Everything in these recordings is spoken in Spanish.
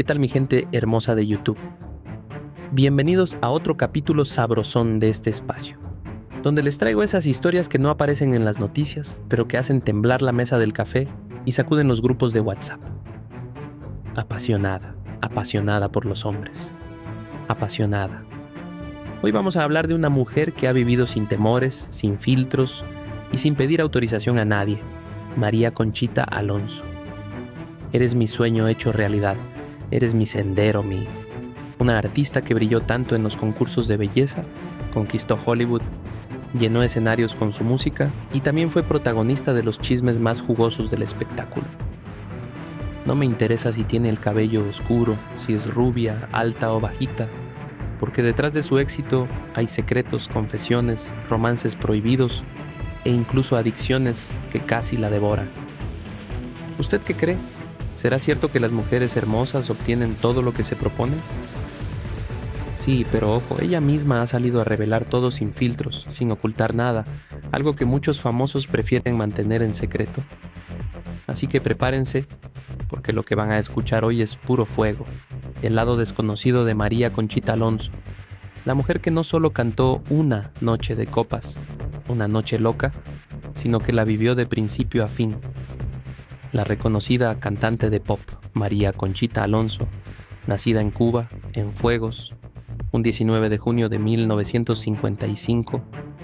¿Qué tal mi gente hermosa de YouTube? Bienvenidos a otro capítulo sabrosón de este espacio, donde les traigo esas historias que no aparecen en las noticias, pero que hacen temblar la mesa del café y sacuden los grupos de WhatsApp. Apasionada por los hombres. Apasionada. Hoy vamos a hablar de una mujer que ha vivido sin temores, sin filtros y sin pedir autorización a nadie. María Conchita Alonso. Eres mi sueño hecho realidad. Eres mi sendero, una artista que brilló tanto en los concursos de belleza, conquistó Hollywood, llenó escenarios con su música y también fue protagonista de los chismes más jugosos del espectáculo. No me interesa si tiene el cabello oscuro, si es rubia, alta o bajita, porque detrás de su éxito hay secretos, confesiones, romances prohibidos e incluso adicciones que casi la devoran. ¿Usted qué cree? ¿Será cierto que las mujeres hermosas obtienen todo lo que se proponen? Sí, pero ojo, ella misma ha salido a revelar todo sin filtros, sin ocultar nada, algo que muchos famosos prefieren mantener en secreto. Así que prepárense, porque lo que van a escuchar hoy es puro fuego, el lado desconocido de María Conchita Alonso, la mujer que no solo cantó una noche de copas, una noche loca, sino que la vivió de principio a fin. La reconocida cantante de pop, María Conchita Alonso, nacida en Cuba, en Fuegos, un 19 de junio de 1955,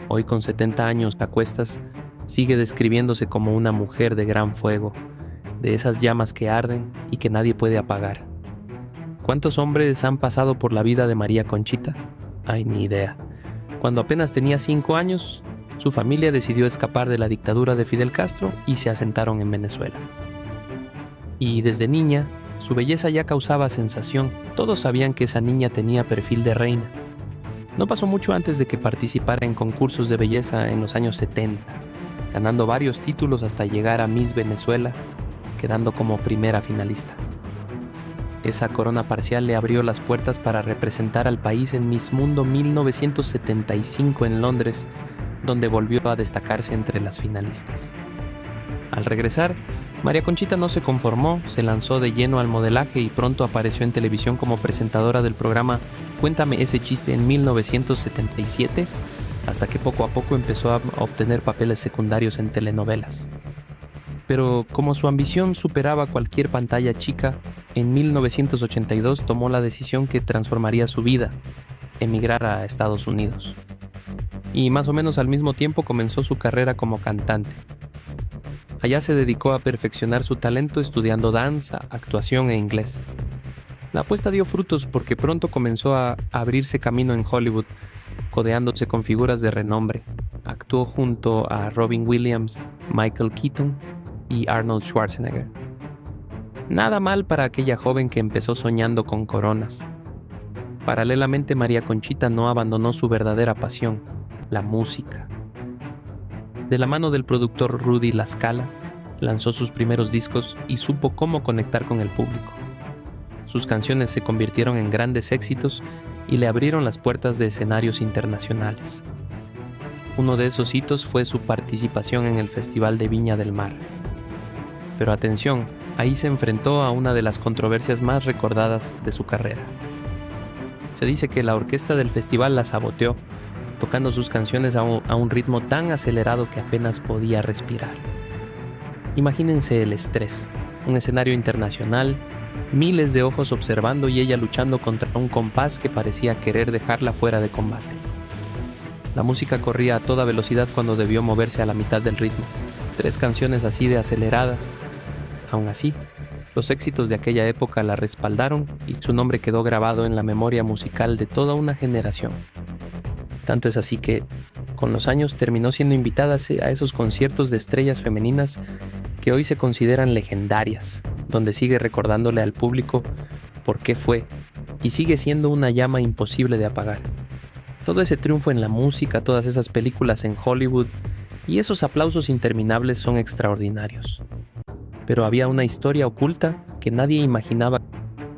hoy con 70 años a cuestas, sigue describiéndose como una mujer de gran fuego, de esas llamas que arden y que nadie puede apagar. ¿Cuántos hombres han pasado por la vida de María Conchita? Ay, ni idea. Cuando apenas tenía 5 años, su familia decidió escapar de la dictadura de Fidel Castro y se asentaron en Venezuela. Y desde niña, su belleza ya causaba sensación. Todos sabían que esa niña tenía perfil de reina. No pasó mucho antes de que participara en concursos de belleza en los años 70, ganando varios títulos hasta llegar a Miss Venezuela, quedando como primera finalista. Esa corona parcial le abrió las puertas para representar al país en Miss Mundo 1975 en Londres, donde volvió a destacarse entre las finalistas. Al regresar, María Conchita no se conformó, se lanzó de lleno al modelaje y pronto apareció en televisión como presentadora del programa Cuéntame ese chiste en 1977, hasta que poco a poco empezó a obtener papeles secundarios en telenovelas. Pero como su ambición superaba cualquier pantalla chica, en 1982 tomó la decisión que transformaría su vida, emigrar a Estados Unidos. Y más o menos al mismo tiempo comenzó su carrera como cantante. Allá se dedicó a perfeccionar su talento estudiando danza, actuación e inglés. La apuesta dio frutos porque pronto comenzó a abrirse camino en Hollywood, codeándose con figuras de renombre. Actuó junto a Robin Williams, Michael Keaton y Arnold Schwarzenegger. Nada mal para aquella joven que empezó soñando con coronas. Paralelamente, María Conchita no abandonó su verdadera pasión, la música. De la mano del productor Rudy La Scala, lanzó sus primeros discos y supo cómo conectar con el público. Sus canciones se convirtieron en grandes éxitos y le abrieron las puertas de escenarios internacionales. Uno de esos hitos fue su participación en el Festival de Viña del Mar. Pero atención, ahí se enfrentó a una de las controversias más recordadas de su carrera. Se dice que la orquesta del festival la saboteó, tocando sus canciones a un ritmo tan acelerado que apenas podía respirar. Imagínense el estrés, un escenario internacional, miles de ojos observando y ella luchando contra un compás que parecía querer dejarla fuera de combate. La música corría a toda velocidad cuando debió moverse a la mitad del ritmo. 3 canciones así de aceleradas. Aún así, los éxitos de aquella época la respaldaron y su nombre quedó grabado en la memoria musical de toda una generación. Tanto es así que, con los años, terminó siendo invitada a esos conciertos de estrellas femeninas que hoy se consideran legendarias, donde sigue recordándole al público por qué fue y sigue siendo una llama imposible de apagar. Todo ese triunfo en la música, todas esas películas en Hollywood y esos aplausos interminables son extraordinarios. Pero había una historia oculta que nadie imaginaba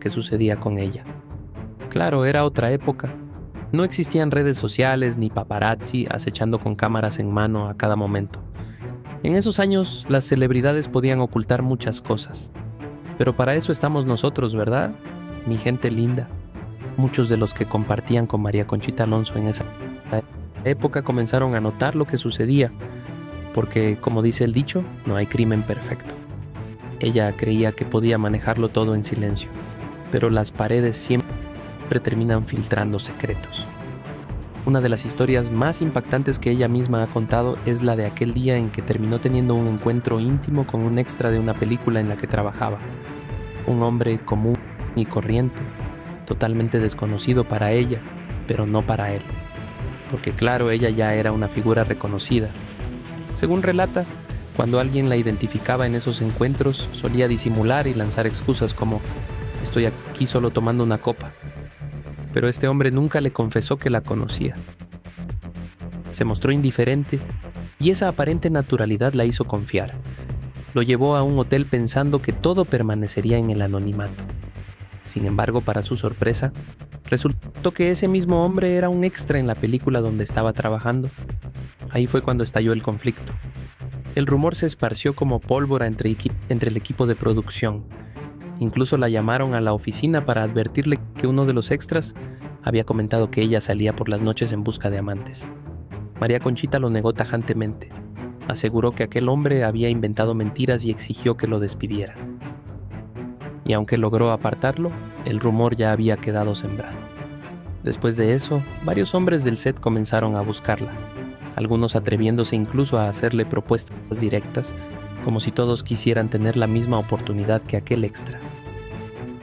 que sucedía con ella. Claro, era otra época. No existían redes sociales ni paparazzi acechando con cámaras en mano a cada momento. En esos años, las celebridades podían ocultar muchas cosas. Pero para eso estamos nosotros, ¿verdad? mi gente linda, muchos de los que compartían con María Conchita Alonso en esa época comenzaron a notar lo que sucedía, porque, como dice el dicho, no hay crimen perfecto. Ella creía que podía manejarlo todo en silencio, pero las paredes siempre terminan filtrando secretos. Una de las historias más impactantes que ella misma ha contado es la de aquel día en que terminó teniendo un encuentro íntimo con un extra de una película en la que trabajaba. Un hombre común y corriente, totalmente desconocido para ella, pero no para él. Porque claro, ella ya era una figura reconocida. Según relata, cuando alguien la identificaba en esos encuentros, solía disimular y lanzar excusas como: estoy aquí solo tomando una copa. Pero este hombre nunca le confesó que la conocía. Se mostró indiferente y esa aparente naturalidad la hizo confiar. Lo llevó a un hotel pensando que todo permanecería en el anonimato. Sin embargo, para su sorpresa, resultó que ese mismo hombre era un extra en la película donde estaba trabajando. Ahí fue cuando estalló el conflicto. El rumor se esparció como pólvora entre el equipo de producción. Incluso la llamaron a la oficina para advertirle que uno de los extras había comentado que ella salía por las noches en busca de amantes. María Conchita lo negó tajantemente. Aseguró que aquel hombre había inventado mentiras y exigió que lo despidieran. Y aunque logró apartarlo, el rumor ya había quedado sembrado. Después de eso, varios hombres del set comenzaron a buscarla, algunos atreviéndose incluso a hacerle propuestas directas, como si todos quisieran tener la misma oportunidad que aquel extra.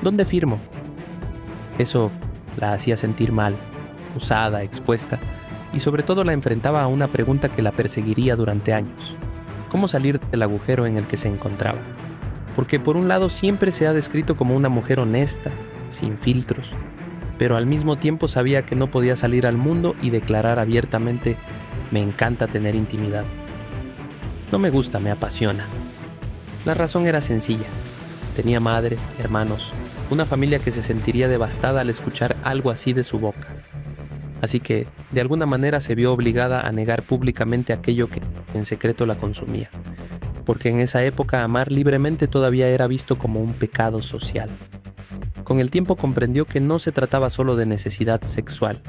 ¿Dónde firmo? Eso la hacía sentir mal, usada, expuesta, y sobre todo la enfrentaba a una pregunta que la perseguiría durante años: ¿cómo salir del agujero en el que se encontraba? Porque por un lado siempre se ha descrito como una mujer honesta, sin filtros, pero al mismo tiempo sabía que no podía salir al mundo y declarar abiertamente: me encanta tener intimidad. No me gusta, me apasiona. La razón era sencilla. Tenía madre, hermanos, una familia que se sentiría devastada al escuchar algo así de su boca. Así que, de alguna manera, se vio obligada a negar públicamente aquello que en secreto la consumía, porque en esa época amar libremente todavía era visto como un pecado social. Con el tiempo comprendió que no se trataba solo de necesidad sexual,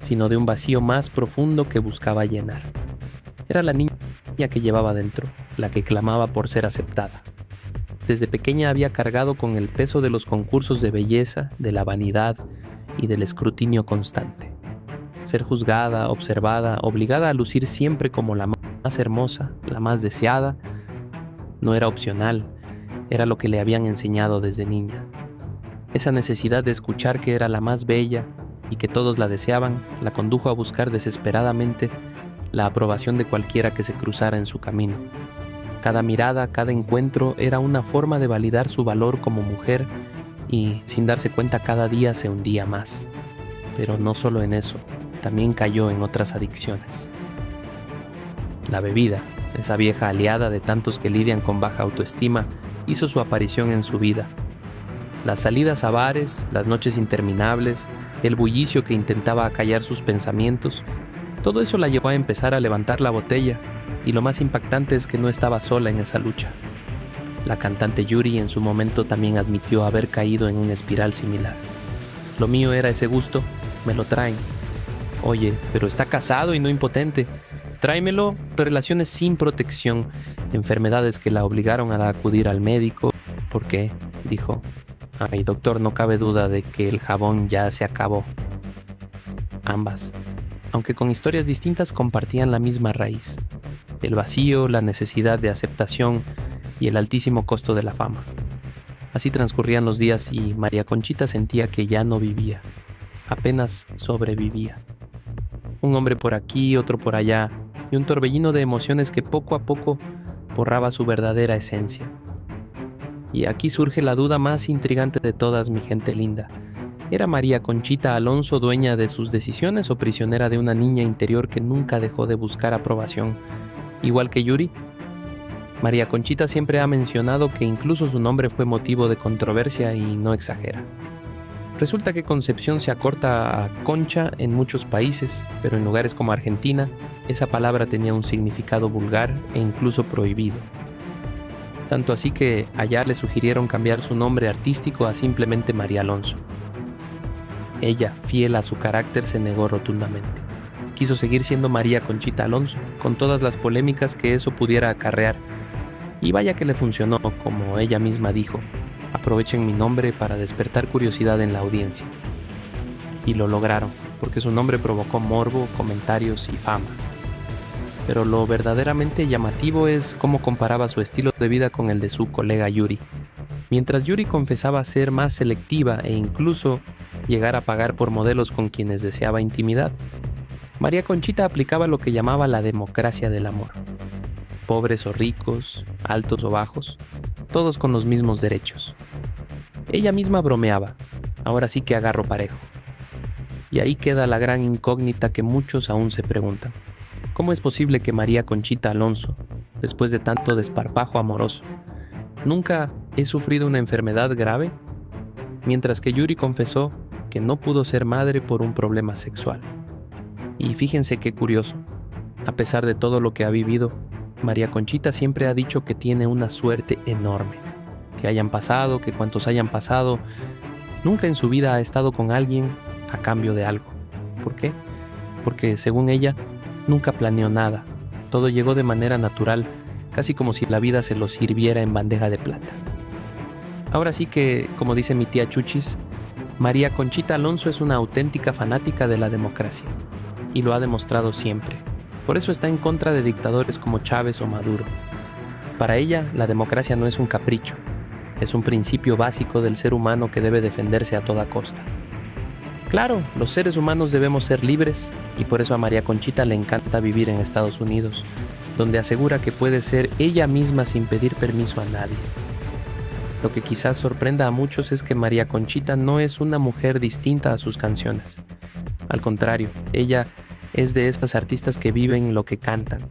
sino de un vacío más profundo que buscaba llenar. Era la niña que llevaba dentro, la que clamaba por ser aceptada. Desde pequeña había cargado con el peso de los concursos de belleza, de la vanidad y del escrutinio constante. Ser juzgada, observada, obligada a lucir siempre como la más hermosa, la más deseada, no era opcional, era lo que le habían enseñado desde niña. Esa necesidad de escuchar que era la más bella y que todos la deseaban, la condujo a buscar desesperadamente la aprobación de cualquiera que se cruzara en su camino. Cada mirada, cada encuentro era una forma de validar su valor como mujer y, sin darse cuenta, cada día se hundía más. Pero no solo en eso, también cayó en otras adicciones. La bebida, esa vieja aliada de tantos que lidian con baja autoestima, hizo su aparición en su vida. Las salidas a bares, las noches interminables, el bullicio que intentaba acallar sus pensamientos, todo eso la llevó a empezar a levantar la botella, y lo más impactante es que no estaba sola en esa lucha. La cantante Yuri en su momento también admitió haber caído en una espiral similar. Lo mío era ese gusto, me lo traen. Oye, pero está casado y no impotente. Tráemelo, relaciones sin protección, enfermedades que la obligaron a acudir al médico. ¿Por qué?, dijo. Ay, doctor, no cabe duda de que el jabón ya se acabó. Ambas, aunque con historias distintas, compartían la misma raíz: el vacío, la necesidad de aceptación y el altísimo costo de la fama. Así transcurrían los días y María Conchita sentía que ya no vivía, apenas sobrevivía. Un hombre por aquí, otro por allá, y un torbellino de emociones que poco a poco borraba su verdadera esencia. Y aquí surge la duda más intrigante de todas, mi gente linda. ¿Era María Conchita Alonso dueña de sus decisiones o prisionera de una niña interior que nunca dejó de buscar aprobación, igual que Yuri? María Conchita siempre ha mencionado que incluso su nombre fue motivo de controversia y no exagera. Resulta que Concepción se acorta a Concha en muchos países, pero en lugares como Argentina, esa palabra tenía un significado vulgar e incluso prohibido. tanto así que allá le sugirieron cambiar su nombre artístico a simplemente María Alonso. Ella, fiel a su carácter, se negó rotundamente. Quiso seguir siendo María Conchita Alonso, con todas las polémicas que eso pudiera acarrear. Y vaya que le funcionó, como ella misma dijo: aprovechen mi nombre para despertar curiosidad en la audiencia. Y lo lograron, porque su nombre provocó morbo, comentarios y fama. Pero lo verdaderamente llamativo es cómo comparaba su estilo de vida con el de su colega Yuri. Mientras Yuri confesaba ser más selectiva e incluso llegar a pagar por modelos con quienes deseaba intimidad, María Conchita aplicaba lo que llamaba la democracia del amor. Pobres o ricos, altos o bajos, todos con los mismos derechos. Ella misma bromeaba: ahora sí que agarro parejo. Y ahí queda la gran incógnita que muchos aún se preguntan. ¿Cómo es posible que María Conchita Alonso, después de tanto desparpajo amoroso, nunca he sufrido una enfermedad grave? Mientras que Yuri confesó que no pudo ser madre por un problema sexual. Y fíjense qué curioso, a pesar de todo lo que ha vivido, María Conchita siempre ha dicho que tiene una suerte enorme. Que hayan pasado, que cuantos hayan pasado, nunca en su vida ha estado con alguien a cambio de algo. ¿Por qué? Porque, según ella, nunca planeó nada. Todo llegó de manera natural, casi como si la vida se lo sirviera en bandeja de plata. Ahora sí que, como dice mi tía Chuchis, María Conchita Alonso es una auténtica fanática de la democracia. Y lo ha demostrado siempre. Por eso está en contra de dictadores como Chávez o Maduro. Para ella, la democracia no es un capricho. Es un principio básico del ser humano que debe defenderse a toda costa. Claro, los seres humanos debemos ser libres, y por eso a María Conchita le encanta vivir en Estados Unidos, donde asegura que puede ser ella misma sin pedir permiso a nadie. Lo que quizás sorprenda a muchos es que María Conchita no es una mujer distinta a sus canciones. Al contrario, ella es de esas artistas que viven lo que cantan.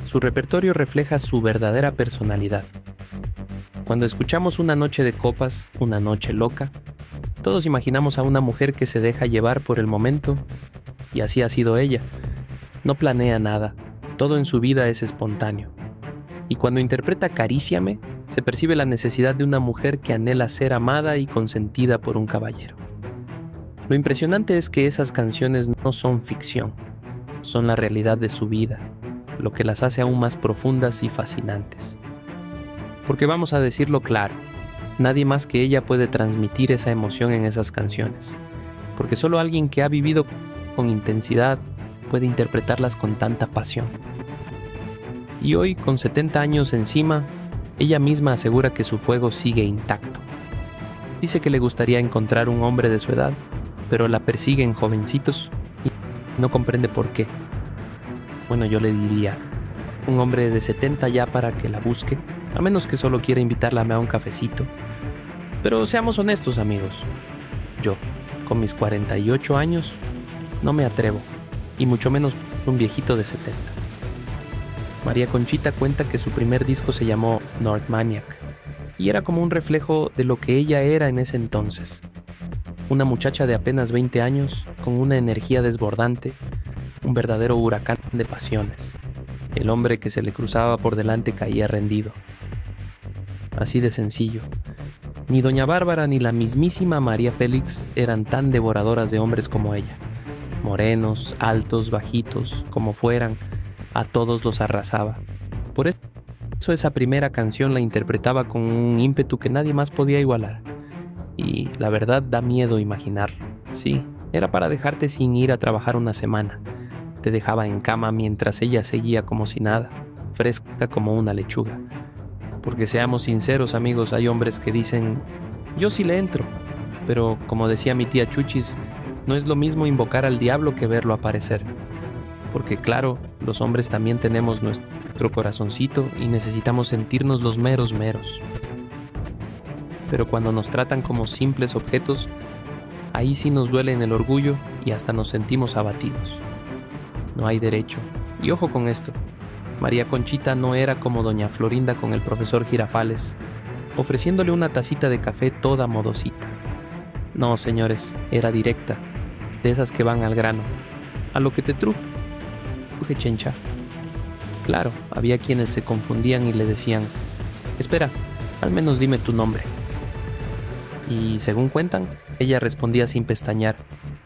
Su repertorio refleja su verdadera personalidad. Cuando escuchamos Una noche de copas, una noche loca, todos imaginamos a una mujer que se deja llevar por el momento, y así ha sido ella. No planea nada, todo en su vida es espontáneo. Y cuando interpreta Acaríciame, se percibe la necesidad de una mujer que anhela ser amada y consentida por un caballero. Lo impresionante es que esas canciones no son ficción, son la realidad de su vida, lo que las hace aún más profundas y fascinantes. Porque vamos a decirlo claro, nadie más que ella puede transmitir esa emoción en esas canciones, porque solo alguien que ha vivido con intensidad puede interpretarlas con tanta pasión. Y hoy, con 70 años encima, ella misma asegura que su fuego sigue intacto. Dice que le gustaría encontrar un hombre de su edad, pero la persiguen jovencitos y no comprende por qué. Bueno, yo le diría, un hombre de 70 ya para que la busque, a menos que solo quiera invitarla a un cafecito. Pero seamos honestos, amigos. Yo, con mis 48 años, no me atrevo, y mucho menos un viejito de 70. María Conchita cuenta que su primer disco se llamó North Maniac, y era como un reflejo de lo que ella era en ese entonces. Una muchacha de apenas 20 años, con una energía desbordante, un verdadero huracán de pasiones. El hombre que se le cruzaba por delante caía rendido. Así de sencillo. Ni doña Bárbara ni la mismísima María Félix eran tan devoradoras de hombres como ella. Morenos, altos, bajitos, como fueran, a todos los arrasaba. Por eso esa primera canción la interpretaba con un ímpetu que nadie más podía igualar. Y la verdad da miedo imaginarlo. Sí, era para dejarte sin ir a trabajar una semana. Te dejaba en cama mientras ella seguía como si nada, fresca como una lechuga. Porque seamos sinceros, amigos, hay hombres que dicen, yo sí le entro. Pero como decía mi tía Chuchis, no es lo mismo invocar al diablo que verlo aparecer. Porque claro, los hombres también tenemos nuestro corazoncito y necesitamos sentirnos los meros meros. Pero cuando nos tratan como simples objetos, ahí sí nos duele en el orgullo y hasta nos sentimos abatidos. No hay derecho. Y ojo con esto, María Conchita no era como doña Florinda con el profesor Girafales, ofreciéndole una tacita de café toda modosita. No, señores, era directa, de esas que van al grano, a lo que te truje chencha. Claro, había quienes se confundían y le decían, Espera, al menos dime tu nombre. Y según cuentan, ella respondía sin pestañear: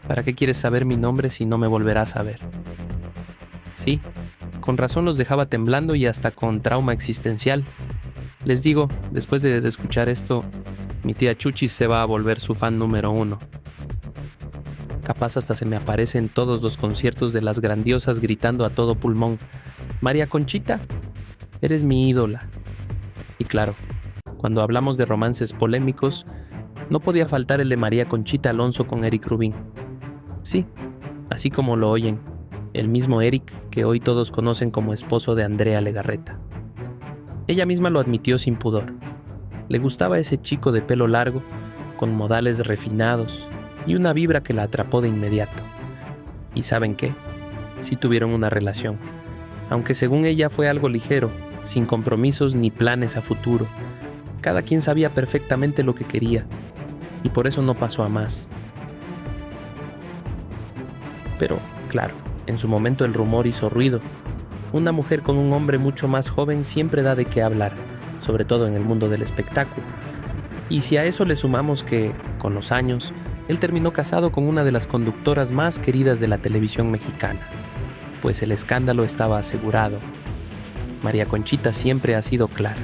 ¿para qué quieres saber mi nombre si no me volverás a ver? Sí, con razón los dejaba temblando y hasta con trauma existencial. Les digo, después de escuchar esto, mi tía Chuchis se va a volver su fan número 1. Capaz hasta se me aparece en todos los conciertos de las grandiosas gritando a todo pulmón: María Conchita, eres mi ídola. Y claro, cuando hablamos de romances polémicos, no podía faltar el de María Conchita Alonso con Eric Rubin. Sí, así como lo oyen, el mismo Eric que hoy todos conocen como esposo de Andrea Legarreta. Ella misma lo admitió sin pudor. Le gustaba ese chico de pelo largo, con modales refinados y una vibra que la atrapó de inmediato. ¿Y saben qué? Sí tuvieron una relación, aunque según ella fue algo ligero, sin compromisos ni planes a futuro. Cada quien sabía perfectamente lo que quería, y por eso no pasó a más. Pero, claro, en su momento el rumor hizo ruido. Una mujer con un hombre mucho más joven siempre da de qué hablar, sobre todo en el mundo del espectáculo. Y si a eso le sumamos que, con los años, él terminó casado con una de las conductoras más queridas de la televisión mexicana, pues el escándalo estaba asegurado. María Conchita siempre ha sido clara.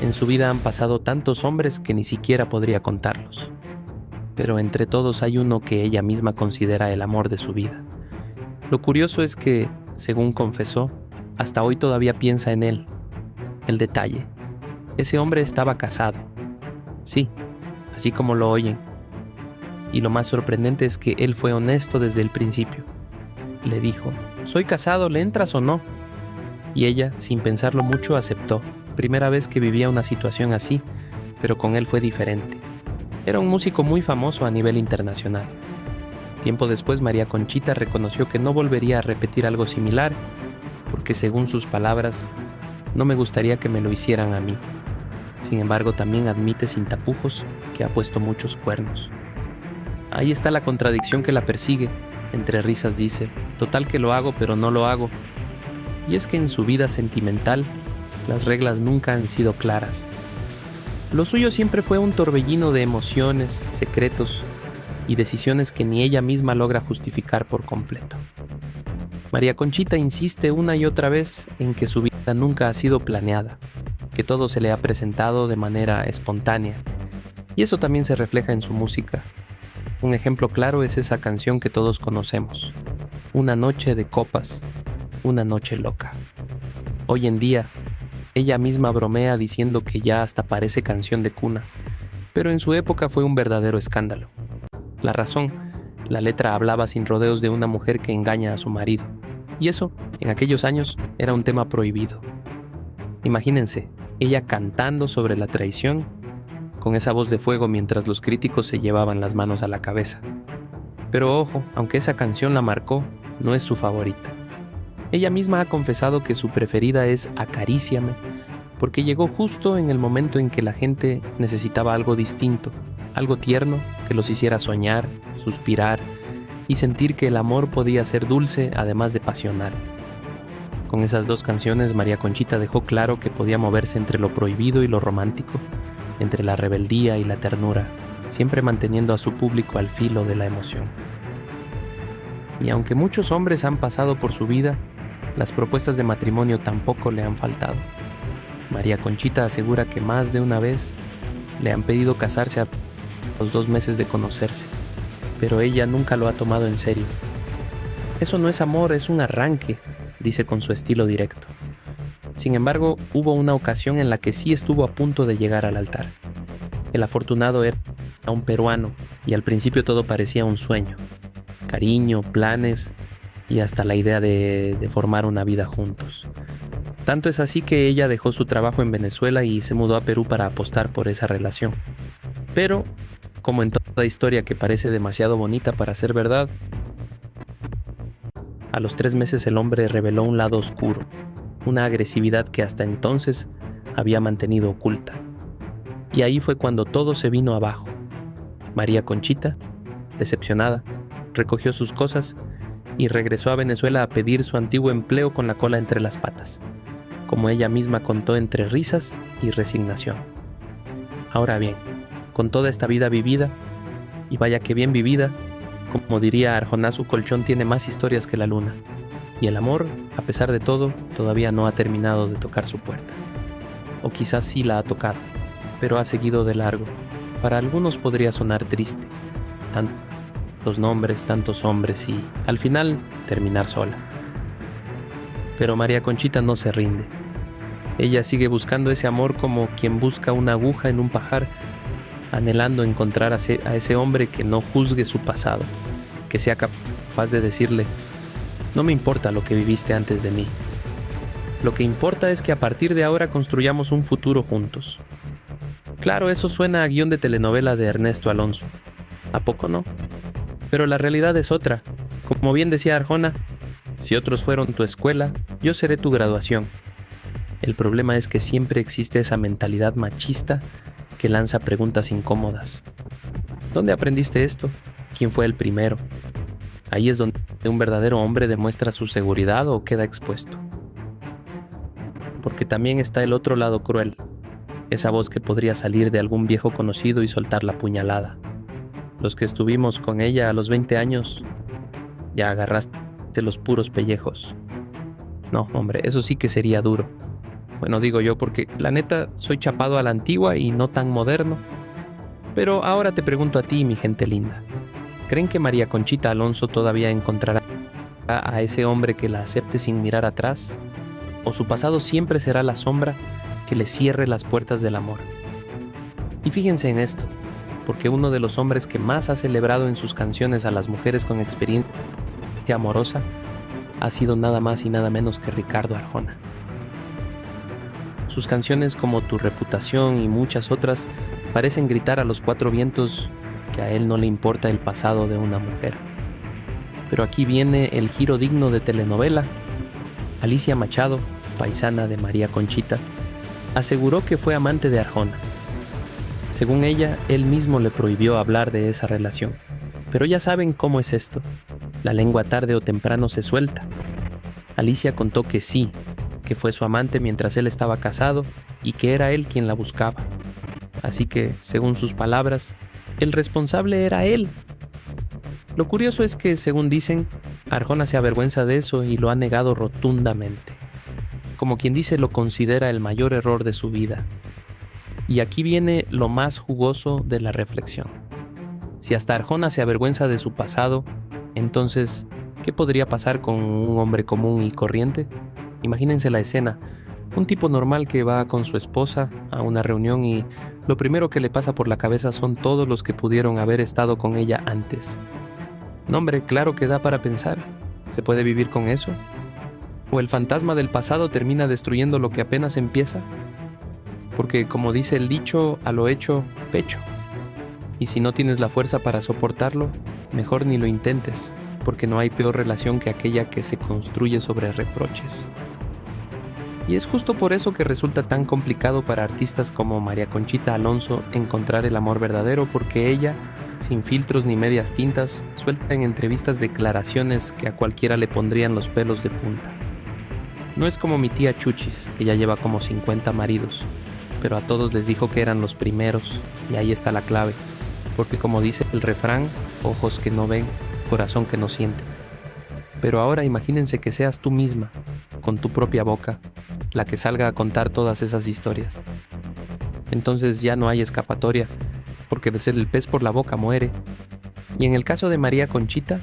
En su vida han pasado tantos hombres que ni siquiera podría contarlos. Pero entre todos hay uno que ella misma considera el amor de su vida. Lo curioso es que, según confesó, hasta hoy todavía piensa en él. El detalle: ese hombre estaba casado. Sí, así como lo oyen. Y lo más sorprendente es que él fue honesto desde el principio. Le dijo: soy casado, ¿le entras o no? Y ella, sin pensarlo mucho, aceptó. Primera vez que vivía una situación así, pero con él fue diferente. Era un músico muy famoso a nivel internacional. Tiempo después, María Conchita reconoció que no volvería a repetir algo similar, porque según sus palabras, no me gustaría que me lo hicieran a mí. Sin embargo, también admite sin tapujos que ha puesto muchos cuernos. Ahí está la contradicción que la persigue. Entre risas dice: total que lo hago, pero no lo hago. Y es que en su vida sentimental, las reglas nunca han sido claras. Lo suyo siempre fue un torbellino de emociones, secretos y decisiones que ni ella misma logra justificar por completo. María Conchita insiste una y otra vez en que su vida nunca ha sido planeada, que todo se le ha presentado de manera espontánea, y eso también se refleja en su música. Un ejemplo claro es esa canción que todos conocemos: Una noche de copas, una noche loca. Hoy en día, ella misma bromea diciendo que ya hasta parece canción de cuna, pero en su época fue un verdadero escándalo. La razón: la letra hablaba sin rodeos de una mujer que engaña a su marido, y eso, en aquellos años, era un tema prohibido. Imagínense, ella cantando sobre la traición, con esa voz de fuego mientras los críticos se llevaban las manos a la cabeza. Pero ojo, aunque esa canción la marcó, no es su favorita. Ella misma ha confesado que su preferida es Acaríciame, porque llegó justo en el momento en que la gente necesitaba algo distinto, algo tierno que los hiciera soñar, suspirar y sentir que el amor podía ser dulce además de pasional. Con esas dos canciones, María Conchita dejó claro que podía moverse entre lo prohibido y lo romántico, entre la rebeldía y la ternura, siempre manteniendo a su público al filo de la emoción. Y aunque muchos hombres han pasado por su vida, las propuestas de matrimonio tampoco le han faltado. María Conchita asegura que más de una vez le han pedido casarse a los 2 meses de conocerse, pero ella nunca lo ha tomado en serio. Eso no es amor, es un arranque, dice con su estilo directo. Sin embargo, hubo una ocasión en la que sí estuvo a punto de llegar al altar. El afortunado era un peruano y al principio todo parecía un sueño. Cariño, planes y hasta la idea de formar una vida juntos. Tanto es así que ella dejó su trabajo en Venezuela y se mudó a Perú para apostar por esa relación. Pero, como en toda historia que parece demasiado bonita para ser verdad, a los 3 meses el hombre reveló un lado oscuro, una agresividad que hasta entonces había mantenido oculta. Y ahí fue cuando todo se vino abajo. María Conchita, decepcionada, recogió sus cosas y regresó a Venezuela a pedir su antiguo empleo con la cola entre las patas. como ella misma contó entre risas y resignación. Ahora bien, con toda esta vida vivida, y vaya que bien vivida, como diría Arjona, su colchón tiene más historias que la luna, y el amor, a pesar de todo, todavía no ha terminado de tocar su puerta. O quizás sí la ha tocado, pero ha seguido de largo. Para algunos podría sonar triste, tantos nombres, tantos hombres y, al final, terminar sola. Pero María Conchita no se rinde. Ella sigue buscando ese amor como quien busca una aguja en un pajar, anhelando encontrar a ese hombre que no juzgue su pasado, que sea capaz de decirle: no me importa lo que viviste antes de mí. Lo que importa es que a partir de ahora construyamos un futuro juntos. Claro, eso suena a guión de telenovela de Ernesto Alonso. ¿A poco no? Pero la realidad es otra. Como bien decía Arjona, si otros fueron tu escuela, yo seré tu graduación. El problema es que siempre existe esa mentalidad machista que lanza preguntas incómodas. ¿Dónde aprendiste esto? ¿Quién fue el primero? Ahí es donde un verdadero hombre demuestra su seguridad o queda expuesto. Porque también está el otro lado cruel, esa voz que podría salir de algún viejo conocido y soltar la puñalada. Los que estuvimos con ella a los 20 años, ya agarraste los puros pellejos. No, hombre, eso sí que sería duro. Bueno, digo yo porque la neta soy chapado a la antigua y no tan moderno. Pero ahora te pregunto a ti, mi gente linda. ¿Creen que María Conchita Alonso todavía encontrará a ese hombre que la acepte sin mirar atrás? ¿O su pasado siempre será la sombra que le cierre las puertas del amor? Y fíjense en esto, porque uno de los hombres que más ha celebrado en sus canciones a las mujeres con experiencia amorosa ha sido nada más y nada menos que Ricardo Arjona. Sus canciones como Tu reputación y muchas otras parecen gritar a los cuatro vientos que a él no le importa el pasado de una mujer. Pero aquí viene el giro digno de telenovela. Alicia Machado, paisana de María Conchita, aseguró que fue amante de Arjona. Según ella, él mismo le prohibió hablar de esa relación. Pero ya saben cómo es esto. La lengua tarde o temprano se suelta. Alicia contó que sí, que fue su amante mientras él estaba casado y que era él quien la buscaba. Así que, según sus palabras, el responsable era él. Lo curioso es que, según dicen, Arjona se avergüenza de eso y lo ha negado rotundamente. Como quien dice, lo considera el mayor error de su vida. Y aquí viene lo más jugoso de la reflexión. Si hasta Arjona se avergüenza de su pasado, entonces, ¿qué podría pasar con un hombre común y corriente? Imagínense la escena. Un tipo normal que va con su esposa a una reunión y lo primero que le pasa por la cabeza son todos los que pudieron haber estado con ella antes. No, hombre, claro que da para pensar. ¿Se puede vivir con eso? ¿O el fantasma del pasado termina destruyendo lo que apenas empieza? Porque, como dice el dicho, a lo hecho, pecho. Y si no tienes la fuerza para soportarlo, mejor ni lo intentes, porque no hay peor relación que aquella que se construye sobre reproches. Y es justo por eso que resulta tan complicado para artistas como María Conchita Alonso encontrar el amor verdadero, porque ella, sin filtros ni medias tintas, suelta en entrevistas declaraciones que a cualquiera le pondrían los pelos de punta. No es como mi tía Chuchis, que ya lleva como 50 maridos, pero a todos les dijo que eran los primeros, y ahí está la clave, porque como dice el refrán, ojos que no ven, corazón que no siente. Pero ahora imagínense que seas tú misma, con tu propia boca, la que salga a contar todas esas historias. Entonces ya no hay escapatoria, porque de ser el pez por la boca muere. Y en el caso de María Conchita,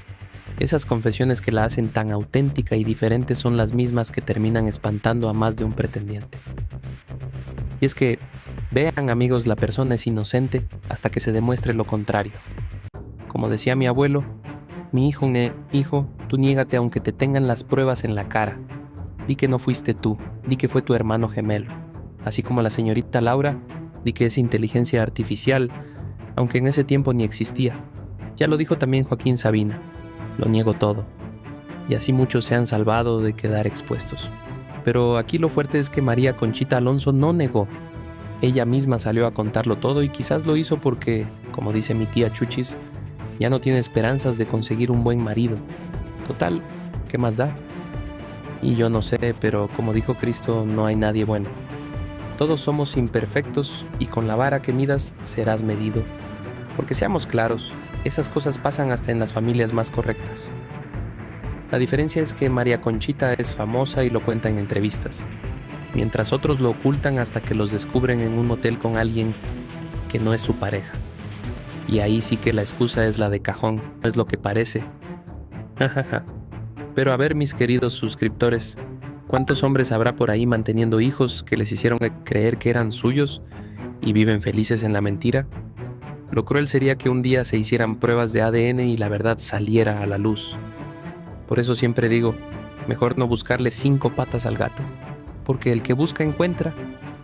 esas confesiones que la hacen tan auténtica y diferente son las mismas que terminan espantando a más de un pretendiente. Y es que, vean amigos, la persona es inocente hasta que se demuestre lo contrario. Como decía mi abuelo, mi hijo, tú niégate aunque te tengan las pruebas en la cara. Di que no fuiste tú, di que fue tu hermano gemelo. Así como la señorita Laura, di que es inteligencia artificial, aunque en ese tiempo ni existía. Ya lo dijo también Joaquín Sabina, lo niego todo. Y así muchos se han salvado de quedar expuestos. Pero aquí lo fuerte es que María Conchita Alonso no negó. Ella misma salió a contarlo todo y quizás lo hizo porque, como dice mi tía Chuchis, ya no tiene esperanzas de conseguir un buen marido. Total, ¿qué más da? Y yo no sé, pero como dijo Cristo, no hay nadie bueno. Todos somos imperfectos y con la vara que midas serás medido. Porque seamos claros, esas cosas pasan hasta en las familias más correctas. La diferencia es que María Conchita es famosa y lo cuenta en entrevistas, mientras otros lo ocultan hasta que los descubren en un motel con alguien que no es su pareja. Y ahí sí que la excusa es la de cajón, no es lo que parece. Pero a ver, mis queridos suscriptores, ¿cuántos hombres habrá por ahí manteniendo hijos que les hicieron creer que eran suyos y viven felices en la mentira? Lo cruel sería que un día se hicieran pruebas de ADN y la verdad saliera a la luz. Por eso siempre digo, mejor no buscarle 5 patas al gato, porque el que busca encuentra,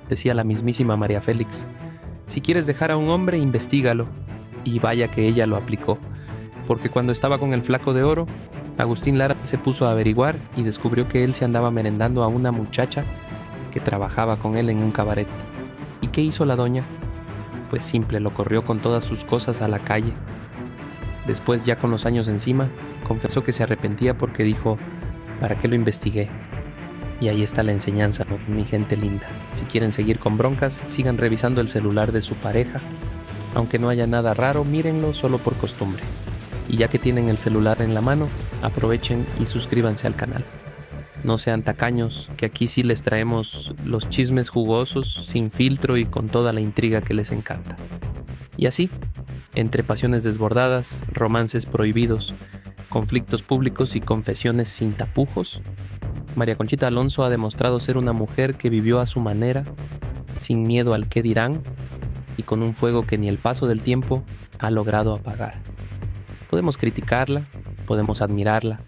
decía la mismísima María Félix. Si quieres dejar a un hombre, investígalo. Y vaya que ella lo aplicó, porque cuando estaba con el flaco de oro, Agustín Lara se puso a averiguar y descubrió que él se andaba merendando a una muchacha que trabajaba con él en un cabaret. ¿Y qué hizo la doña? Pues simple, lo corrió con todas sus cosas a la calle. Después, ya con los años encima, confesó que se arrepentía porque dijo, ¿para qué lo investigué? Y ahí está la enseñanza, ¿no? Mi gente linda. Si quieren seguir con broncas, sigan revisando el celular de su pareja. Aunque no haya nada raro, mírenlo solo por costumbre. Y ya que tienen el celular en la mano, aprovechen y suscríbanse al canal. No sean tacaños, que aquí sí les traemos los chismes jugosos, sin filtro y con toda la intriga que les encanta. Y así, entre pasiones desbordadas, romances prohibidos, conflictos públicos y confesiones sin tapujos, María Conchita Alonso ha demostrado ser una mujer que vivió a su manera, sin miedo al qué dirán, y con un fuego que ni el paso del tiempo ha logrado apagar. Podemos criticarla, podemos admirarla,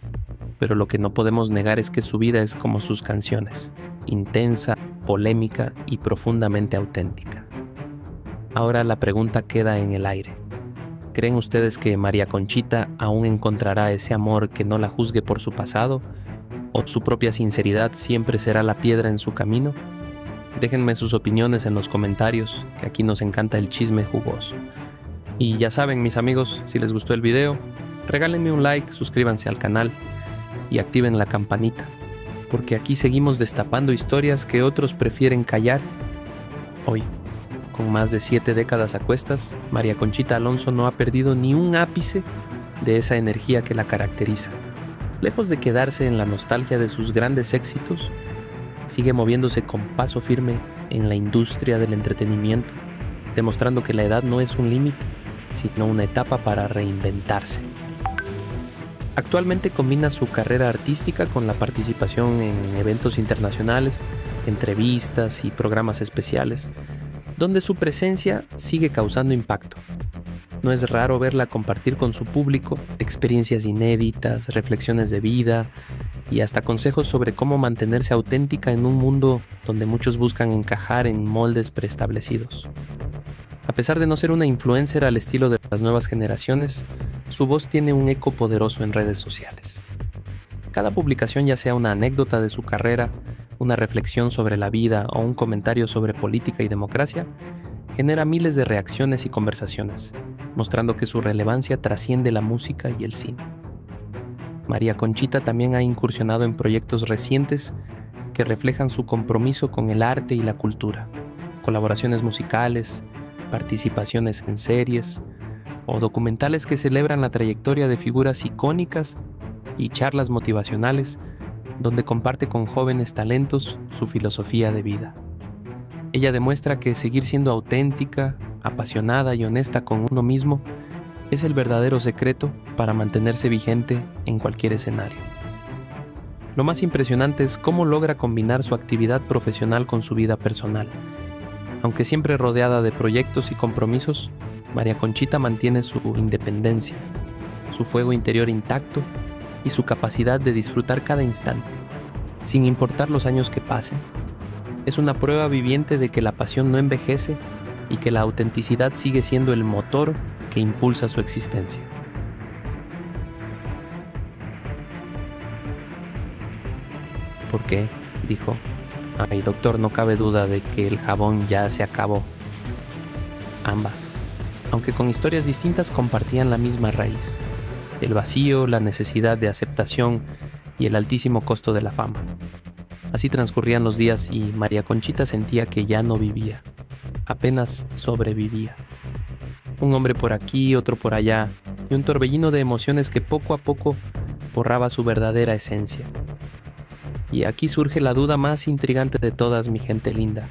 pero lo que no podemos negar es que su vida es como sus canciones, intensa, polémica y profundamente auténtica. Ahora la pregunta queda en el aire. ¿Creen ustedes que María Conchita aún encontrará ese amor que no la juzgue por su pasado? ¿O su propia sinceridad siempre será la piedra en su camino? Déjenme sus opiniones en los comentarios, que aquí nos encanta el chisme jugoso. Y ya saben, mis amigos, si les gustó el video, regálenme un like, suscríbanse al canal y activen la campanita, porque aquí seguimos destapando historias que otros prefieren callar. Hoy, con más de 7 décadas a cuestas, María Conchita Alonso no ha perdido ni un ápice de esa energía que la caracteriza. Lejos de quedarse en la nostalgia de sus grandes éxitos, sigue moviéndose con paso firme en la industria del entretenimiento, demostrando que la edad no es un límite, sino una etapa para reinventarse. Actualmente combina su carrera artística con la participación en eventos internacionales, entrevistas y programas especiales, donde su presencia sigue causando impacto. No es raro verla compartir con su público experiencias inéditas, reflexiones de vida y hasta consejos sobre cómo mantenerse auténtica en un mundo donde muchos buscan encajar en moldes preestablecidos. A pesar de no ser una influencer al estilo de las nuevas generaciones, su voz tiene un eco poderoso en redes sociales. Cada publicación, ya sea una anécdota de su carrera, una reflexión sobre la vida o un comentario sobre política y democracia, genera miles de reacciones y conversaciones, mostrando que su relevancia trasciende la música y el cine. María Conchita también ha incursionado en proyectos recientes que reflejan su compromiso con el arte y la cultura, colaboraciones musicales, participaciones en series o documentales que celebran la trayectoria de figuras icónicas y charlas motivacionales donde comparte con jóvenes talentos su filosofía de vida. Ella demuestra que seguir siendo auténtica, apasionada y honesta con uno mismo es el verdadero secreto para mantenerse vigente en cualquier escenario. Lo más impresionante es cómo logra combinar su actividad profesional con su vida personal. Aunque siempre rodeada de proyectos y compromisos, María Conchita mantiene su independencia, su fuego interior intacto y su capacidad de disfrutar cada instante, sin importar los años que pasen. Es una prueba viviente de que la pasión no envejece y que la autenticidad sigue siendo el motor que impulsa su existencia. ¿Por qué?, dijo. Ay, doctor, no cabe duda de que el jabón ya se acabó. Ambas, aunque con historias distintas, compartían la misma raíz: el vacío, la necesidad de aceptación y el altísimo costo de la fama. Así transcurrían los días y María Conchita sentía que ya no vivía, apenas sobrevivía. Un hombre por aquí, otro por allá, y un torbellino de emociones que poco a poco borraba su verdadera esencia. Y aquí surge la duda más intrigante de todas, mi gente linda.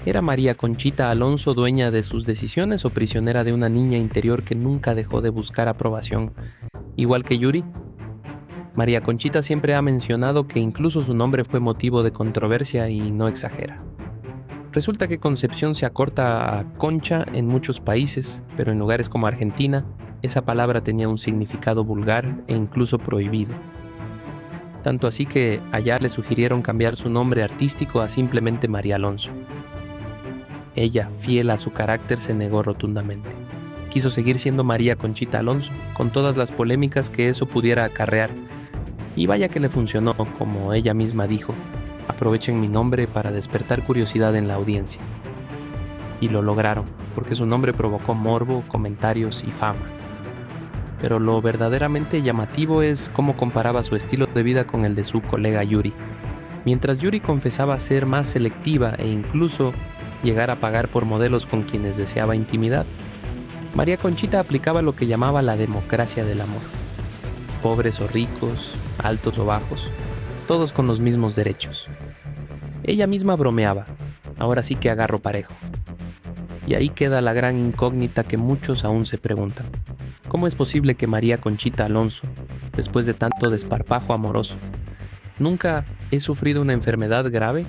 ¿Era María Conchita Alonso dueña de sus decisiones o prisionera de una niña interior que nunca dejó de buscar aprobación, igual que Yuri? María Conchita siempre ha mencionado que incluso su nombre fue motivo de controversia y no exagera. Resulta que Concepción se acorta a Concha en muchos países, pero en lugares como Argentina, esa palabra tenía un significado vulgar e incluso prohibido. Tanto así que allá le sugirieron cambiar su nombre artístico a simplemente María Alonso. Ella, fiel a su carácter, se negó rotundamente. Quiso seguir siendo María Conchita Alonso, con todas las polémicas que eso pudiera acarrear. Y vaya que le funcionó, como ella misma dijo: aprovechen mi nombre para despertar curiosidad en la audiencia. Y lo lograron, porque su nombre provocó morbo, comentarios y fama. Pero lo verdaderamente llamativo es cómo comparaba su estilo de vida con el de su colega Yuri. Mientras Yuri confesaba ser más selectiva e incluso llegar a pagar por modelos con quienes deseaba intimidad, María Conchita aplicaba lo que llamaba la democracia del amor. Pobres o ricos, altos o bajos, todos con los mismos derechos. Ella misma bromeaba: ahora sí que agarro parejo. Y ahí queda la gran incógnita que muchos aún se preguntan. ¿Cómo es posible que María Conchita Alonso, después de tanto desparpajo amoroso, nunca he sufrido una enfermedad grave?